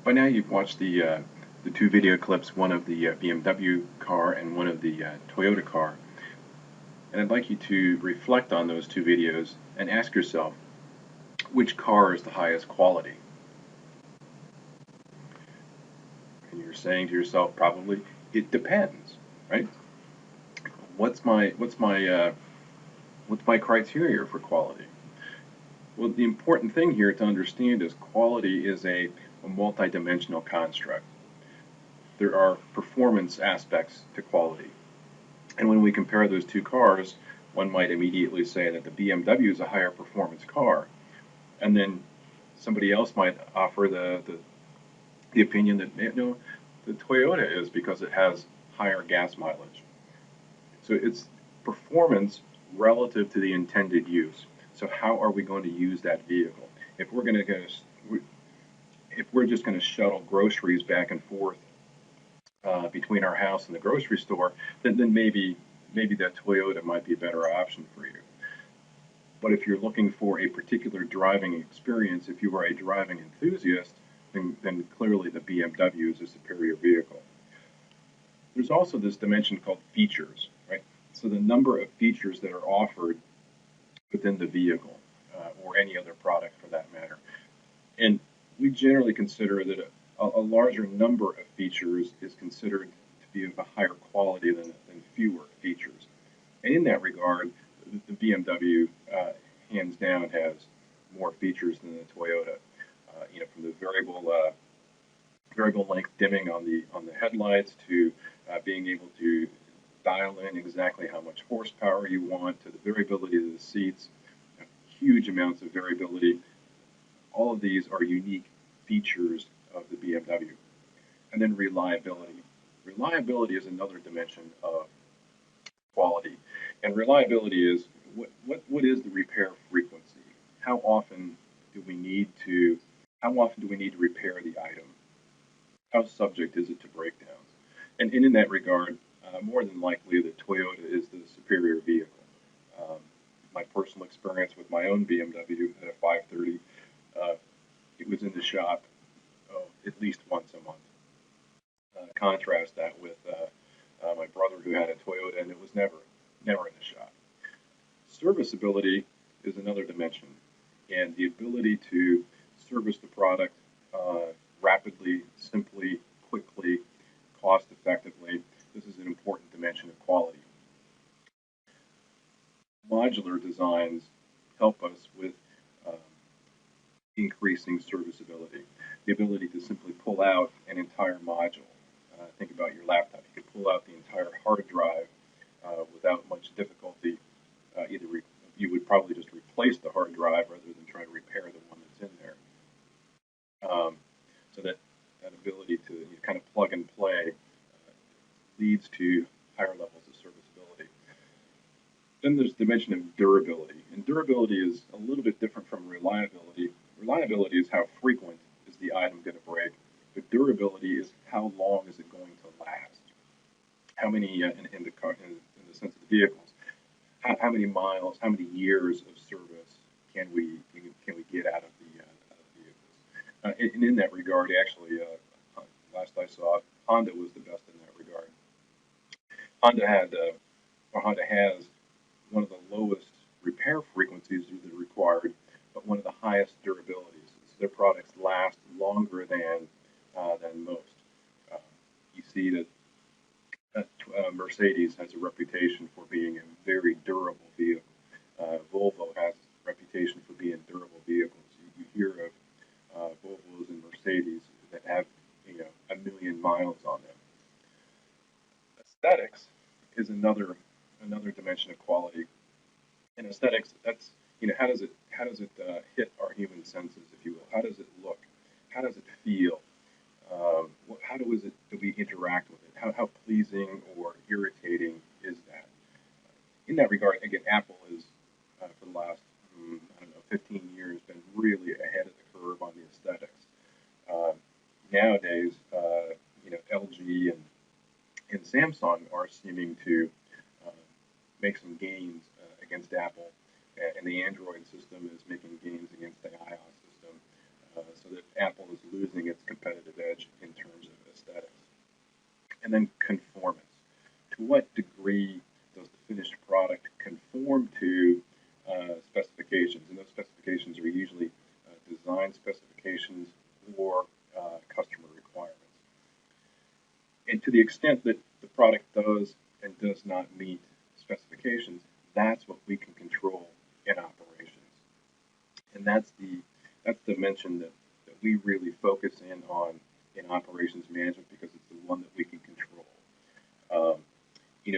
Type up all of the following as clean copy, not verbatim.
By now you've watched the two video clips, one of the BMW car and one of the Toyota car. And I'd like you to reflect on those two videos and ask yourself, which car is the highest quality? And you're saying to yourself probably, it depends, right? What's my criteria for quality? Well, the important thing here to understand is quality is a multidimensional construct. There are performance aspects to quality. And when we compare those two cars, one might immediately say that the BMW is a higher performance car. And then somebody else might offer the opinion that the Toyota is because it has higher gas mileage. So it's performance relative to the intended use. So how are we going to use that vehicle? If we're just going to shuttle groceries back and forth between our house and the grocery store, then maybe that Toyota might be a better option for you. But if you're looking for a particular driving experience, if you are a driving enthusiast, then clearly the BMW is a superior vehicle. There's also this dimension called features, right? So the number of features that are offered within the vehicle, or any other product for that matter. And we generally consider that a larger number of features is considered to be of a higher quality than fewer features. And in that regard, the BMW, hands down, has more features than the Toyota. From the variable length dimming on the headlights to being able to dial in exactly how much horsepower you want, to the variability of the seats, huge amounts of variability. All of these are unique features of the BMW. And then reliability. Reliability is another dimension of quality. And reliability is what is the repair frequency? How often do we need to repair the item? How subject is it to breakdowns? And in that regard, more than likely, the Toyota is the superior vehicle. My personal experience with my own BMW at a 530, it was in the shop at least once a month. Contrast that with my brother who had a Toyota, and it was never in the shop. Serviceability is another dimension, and the ability to service the product rapidly, simply, quickly, cost effectively. This is an important dimension of quality. Modular designs help us with increasing serviceability. The ability to simply pull out an entire module. Think about your laptop. You could pull out the entire hard drive without much difficulty. You would probably just replace the hard drive rather than try to repair the one that's in there. So that ability to kind of plug and play leads to higher levels of serviceability. Then there's the dimension of durability. And durability is a little bit different from reliability. Reliability is how frequent is the item going to break. But durability is how long is it going to last? How many, in the sense of the vehicles, how many miles, how many years of service can we get out of the vehicles? And in that regard, actually, last I saw, Honda was the best in that regard. Honda has one of the lowest repair frequencies that are required, but one of the highest durabilities. So their products last longer than most. You see that Mercedes has a reputation for being a very durable vehicle. Volvo has a reputation for being durable vehicles. You hear of Volvos and Mercedes that have 1,000,000 miles on them. Aesthetics is another dimension of quality. In aesthetics, that's how does it hit our human senses, if you will? How does it look? How does it feel? How do we interact with it? How pleasing or irritating is that? In that regard, again, Apple is for the last 15 years been really ahead of the curve on the aesthetics. Nowadays, LG and Samsung are seeming to make some gains against Apple, and the Android system is making gains against the iOS system, so that Apple is losing its competitive edge in terms of aesthetics. And then conformance. To what degree does the finished product conform to specifications? And those specifications are usually design specifications or customer requirements. And to the extent that the product does and does not meet specifications, that's what we can control in operations. And that's the dimension that we really focus in on in operations management because it's the one that we can control.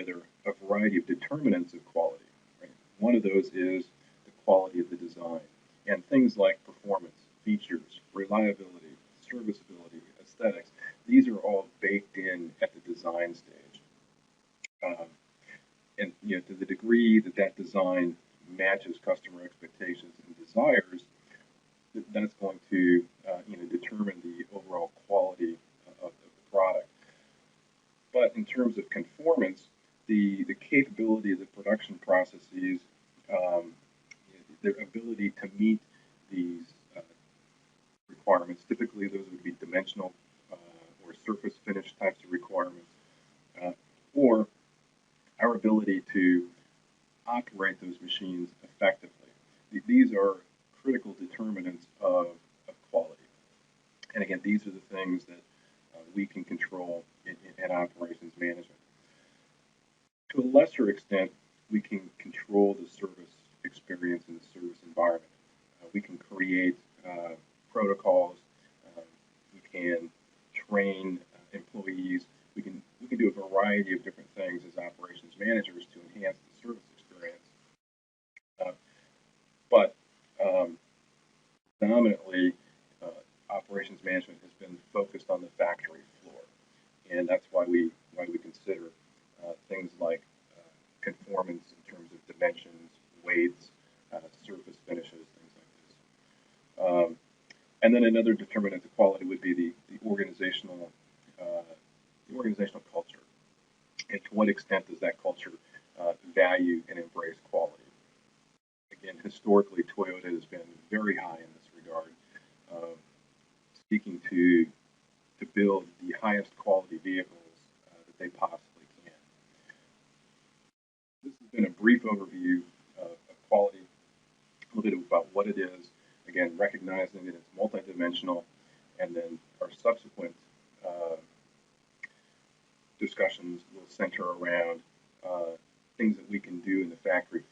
There are a variety of determinants of quality. Right? One of those is the quality of the design, and things like performance, features, reliability, serviceability, aesthetics. These are all baked in at the design stage. And to the degree that that design matches customer expectations and desires, that's going to determine the overall quality of the product. But in terms of conformance, the capability of the production processes, their ability to meet these requirements, typically those would be dimensional or surface finish types of requirements, or our ability to operate those machines effectively. These are critical determinants of quality. And again, these are the things that we can control in operations management. To a lesser extent, we can control the service experience and the service environment. We can create protocols. We can train employees. We can do a variety of different things as operations managers to enhance the service experience. But Predominantly, operations management has been focused on the factory floor, and that's why we consider things like conformance in terms of dimensions, weights, surface finishes, things like this. And then another determinant of quality would be the organizational culture, and to what extent does that culture value and embrace quality. Again, historically, Toyota has been very high in this regard, seeking to build the highest quality vehicles that they possibly can. This has been a brief overview of quality, a little bit about what it is, again, recognizing that it's multidimensional, and then our subsequent discussions will center around things that we can do in the factory